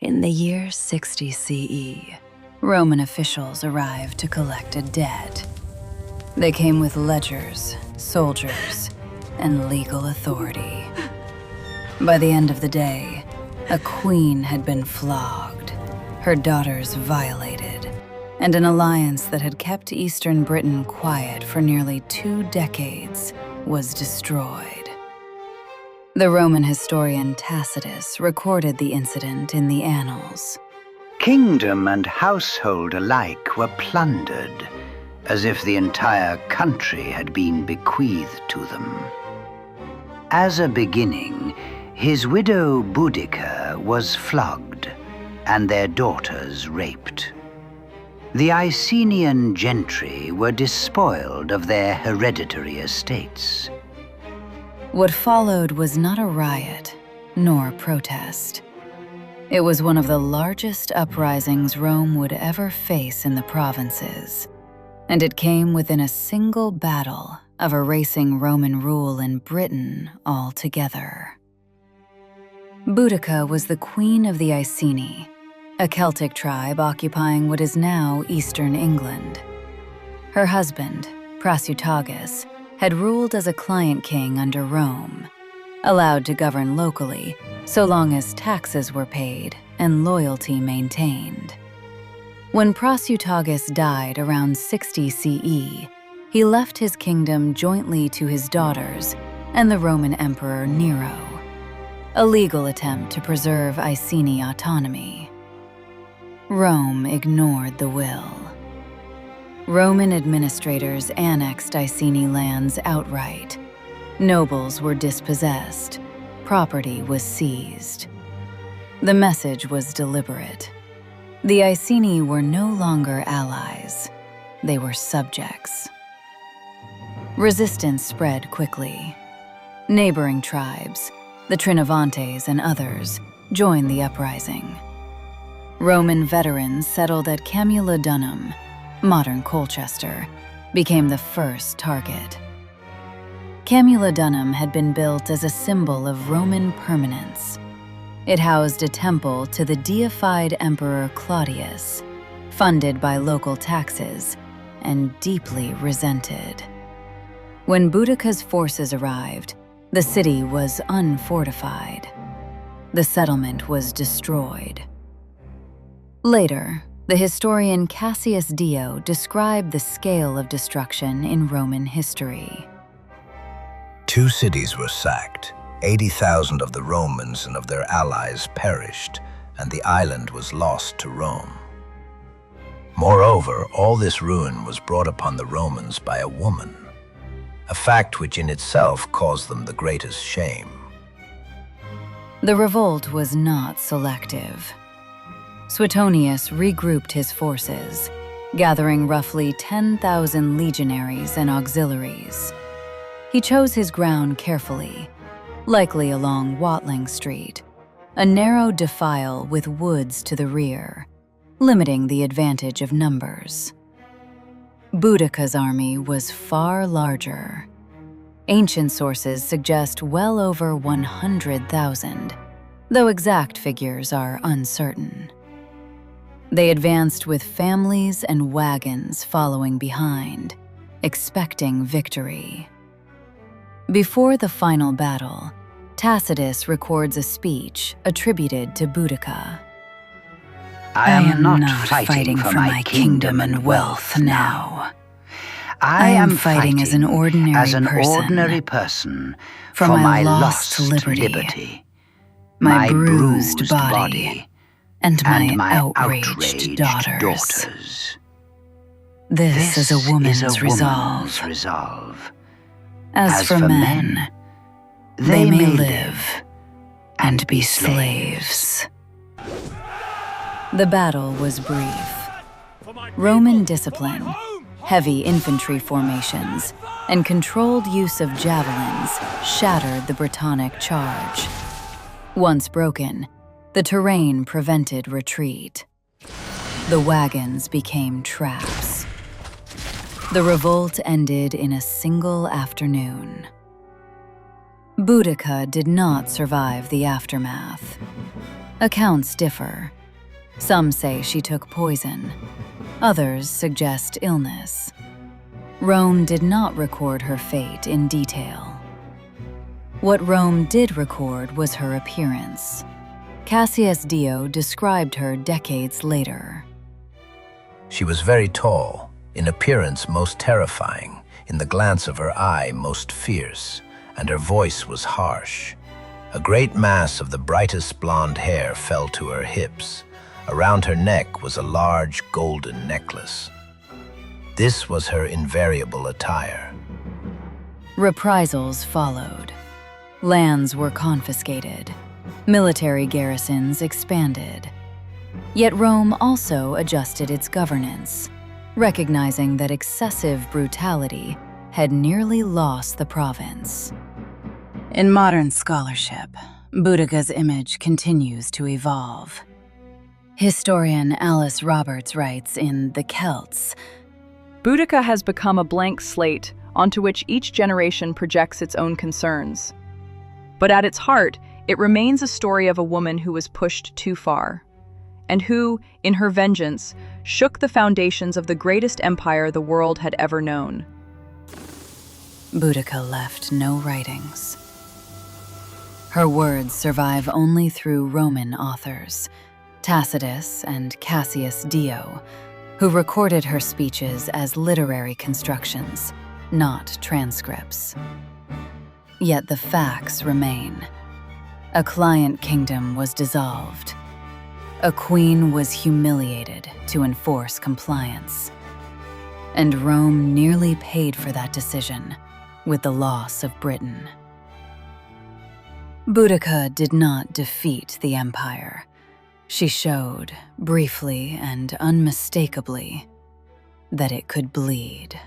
In the year 60 CE, Roman officials arrived to collect a debt. They came with ledgers, soldiers, and legal authority. By the end of the day, a queen had been flogged, her daughters violated, and an alliance that had kept Eastern Britain quiet for nearly 2 decades was destroyed. The Roman historian Tacitus recorded the incident in the annals. Kingdom and household alike were plundered, as if the entire country had been bequeathed to them. As a beginning, his widow Boudica was flogged, and their daughters raped. The Icenian gentry were despoiled of their hereditary estates. What followed was not a riot, nor protest. It was one of the largest uprisings Rome would ever face in the provinces, and it came within a single battle of erasing Roman rule in Britain altogether. Boudica was the queen of the Iceni, a Celtic tribe occupying what is now eastern England. Her husband, Prasutagus, had ruled as a client king under Rome, allowed to govern locally so long as taxes were paid and loyalty maintained. When Prasutagus died around 60 CE, he left his kingdom jointly to his daughters and the Roman Emperor Nero, a legal attempt to preserve Iceni autonomy. Rome ignored the will. Roman administrators annexed Iceni lands outright. Nobles were dispossessed. Property was seized. The message was deliberate. The Iceni were no longer allies. They were subjects. Resistance spread quickly. Neighboring tribes, the Trinovantes and others, joined the uprising. Roman veterans settled at Camulodunum, modern Colchester, became the first target. Camulodunum had been built as a symbol of Roman permanence. It housed a temple to the deified Emperor Claudius, funded by local taxes and deeply resented. When Boudica's forces arrived, the city was unfortified. The settlement was destroyed. Later, the historian Cassius Dio described the scale of destruction in Roman history. 2 cities were sacked, 80,000 of the Romans and of their allies perished, and the island was lost to Rome. Moreover, all this ruin was brought upon the Romans by a woman, a fact which in itself caused them the greatest shame. The revolt was not selective. Suetonius regrouped his forces, gathering roughly 10,000 legionaries and auxiliaries. He chose his ground carefully, likely along Watling Street, a narrow defile with woods to the rear, limiting the advantage of numbers. Boudica's army was far larger. Ancient sources suggest well over 100,000, though exact figures are uncertain. They advanced with families and wagons following behind, expecting victory. Before the final battle, Tacitus records a speech attributed to Boudica. I am not fighting for my kingdom and wealth now. I am fighting as an ordinary person for my lost liberty, my bruised body, and my outraged daughters. This is a woman's resolve. As for men, they may live and be slaves. The battle was brief. Roman discipline, heavy infantry formations, and controlled use of javelins shattered the Britannic charge. Once broken, the terrain prevented retreat. The wagons became traps. The revolt ended in a single afternoon. Boudica did not survive the aftermath. Accounts differ. Some say she took poison. Others suggest illness. Rome did not record her fate in detail. What Rome did record was her appearance. Cassius Dio described her decades later. She was very tall, in appearance most terrifying, in the glance of her eye most fierce, and her voice was harsh. A great mass of the brightest blonde hair fell to her hips. Around her neck was a large golden necklace. This was her invariable attire. Reprisals followed. Lands were confiscated. Military garrisons expanded. Yet Rome also adjusted its governance, recognizing that excessive brutality had nearly lost the province. In modern scholarship, Boudica's image continues to evolve. Historian Alice Roberts writes in The Celts, Boudica has become a blank slate onto which each generation projects its own concerns. But at its heart, it remains a story of a woman who was pushed too far, and who, in her vengeance, shook the foundations of the greatest empire the world had ever known. Boudica left no writings. Her words survive only through Roman authors, Tacitus and Cassius Dio, who recorded her speeches as literary constructions, not transcripts. Yet the facts remain. A client kingdom was dissolved. A queen was humiliated to enforce compliance. And Rome nearly paid for that decision with the loss of Britain. Boudica did not defeat the empire. She showed, briefly and unmistakably, that it could bleed.